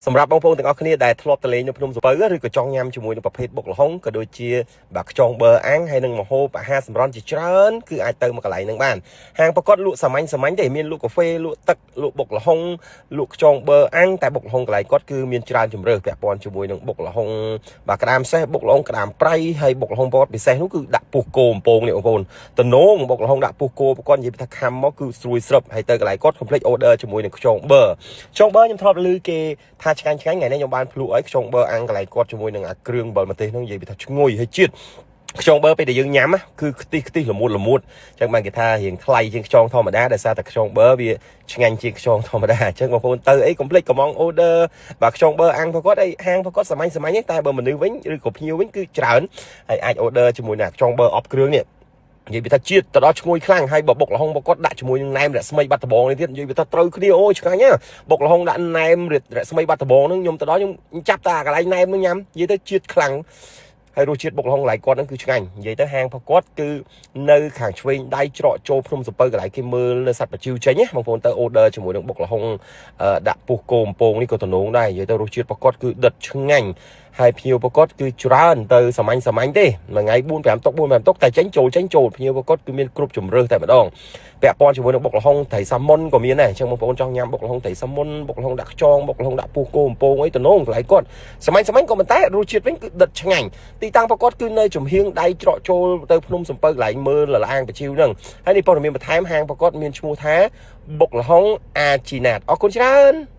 សម្រាប់បងប្អូនទាំងអស់គ្នាដែលធ្លាប់ទៅលេងនៅភ្នំសំពៅឬក៏ចង់ញ៉ាំជាមួយនឹងប្រភេទបុកល្ហុងក៏ដូចជាបាទខ្យងប៊ឺអាំងហើយនឹងម្ហូបអាហារសម្រន់ជាច្រើនគឺអាចទៅមកកន្លែងហ្នឹងបានហាងប្រកបលក់សាមញ្ញទេមានលក់កាហ្វេលក់ទឹកលក់បុកល្ហុងលក់ខ្យងប៊ឺអាំងតែបុកល្ហុងកន្លែងគាត់គឺមានច្រើនជម្រើសពាក់ព័ន្ធជាមួយនឹងបុកល្ហុងបាទក្តាមសេះបុកល្ហុងក្តាមប្រៃហើយបុកល្ហុងប្រកបពិសេសនោះគឺដាក់ពោះគោបំពងនេះបងប្អូនតំណងបុកល្ហុងដាក់ពោះគោប្រកបនិយាយថាខំមកគឺស្រួយស្រាប់ហើយទៅកន្លែងគាត់ complete order ជាមួយនឹងខ្យងប៊ឺខ្ញុំធ្លាប់ឮគេថាឆ្ងាញ់ថ្ងៃនេះខ្ញុំបានភ្លក់ឲ្យខ្យងប៊ឺអាំងកន្លែងគាត់ជាមួយនឹងអាគ្រឿងបិលម្ទេសហ្នឹងនិយាយថាឈ្ងុយហើយជាតិខ្យងប៊ឺពេលដែលយើងញ៉ាំគឺខ្ទិះល្មួតអញ្ចឹងបានគេថារៀងថ្លៃជាងខ្យងធម្មតាដោយសារតែខ្យងប៊ឺវាឆ្ងាញ់ជាងខ្យងធម្មតាអញ្ចឹងបងប្អូនទៅអីកុំភ្លេចកំង order បាទខ្យងប៊ឺអាំងប្រកបអីហាងប្រកបសាមញ្ញទេតែបើមនុស្សវិញឬក៏ភ្ញៀវវិញគឺច្រើនហើយអាច order ជាមួយនឹងខ្យងប៊ឺអប់គ្រឿងនេះនិយាយថាជាតិទៅដល់ឈ្ងុយខ្លាំងហើយបើបុកល្ហុងមកគាត់ដាក់ជាមួយនឹងណែមរស្មីបាត់ដំបងនេះទៀតនិយាយថាត្រូវគ្នាអូឆ្ងាញ់ណាបុកល្ហុងដាក់ណែមរស្មីបាត់ដំបងហ្នឹងខ្ញុំទៅដល់ខ្ញុំចាប់តាកន្លែងណែមហ្នឹងញ៉ាំនិយាយទៅជាតិខ្លាំងហើយរសជាតិបុកល្ហុងកន្លែងគាត់ហ្នឹងគឺឆ្ងាញ់និយាយទៅហាងផគាត់គឺនៅខាងឆ្វេងដៃច្រកចូលភ្នំសំពៅកន្លែងគេមើលនៅសัตว์បជិវចេញណាបងប្អូនទៅ order ជាមួយនឹងបុកល្ហុងដាក់ពោះគោបំពងនេះក៏តំណងដែរនិយាយទៅរសជាតិផគាត់គឺដិតឆ្ងាញ់ហើយភ្ញៀវប្រកបគឺច្រើនទៅសាមញ្ញទេមួយថ្ងៃ4 5តុកតែចេញចូលភ្ញៀវប្រកបគឺមានគ្រប់ជំរើសតែម្ដងពាក់ព័ន្ធជាមួយនឹងបុកល្ហុងត្រីសាម៉ុនក៏មានដែរអញ្ចឹងបងប្អូនចង់ញ៉ាំបុកល្ហុងត្រីសាម៉ុនបុកល្ហុងដាក់ខ្យងបុកល្ហុងដាក់ពោះគោបំពងអីតំណងកន្លែងគាត់សាមញ្ញក៏ប៉ុន្តែរសជាតិវិញគឺដិតឆ្ងាញ់ទីតាំងប្រកបគឺនៅចំហៀងដៃច្រកចូលទៅភ្នំសំពៅកន្លែងមើលលលាងបជិវហ្នឹងហើយនេះព័ត៌មានបន្ថែមហាងប្រកបមានឈ្មោះថាបុកល្ហុងអាជីណាតអរគុណច្រើន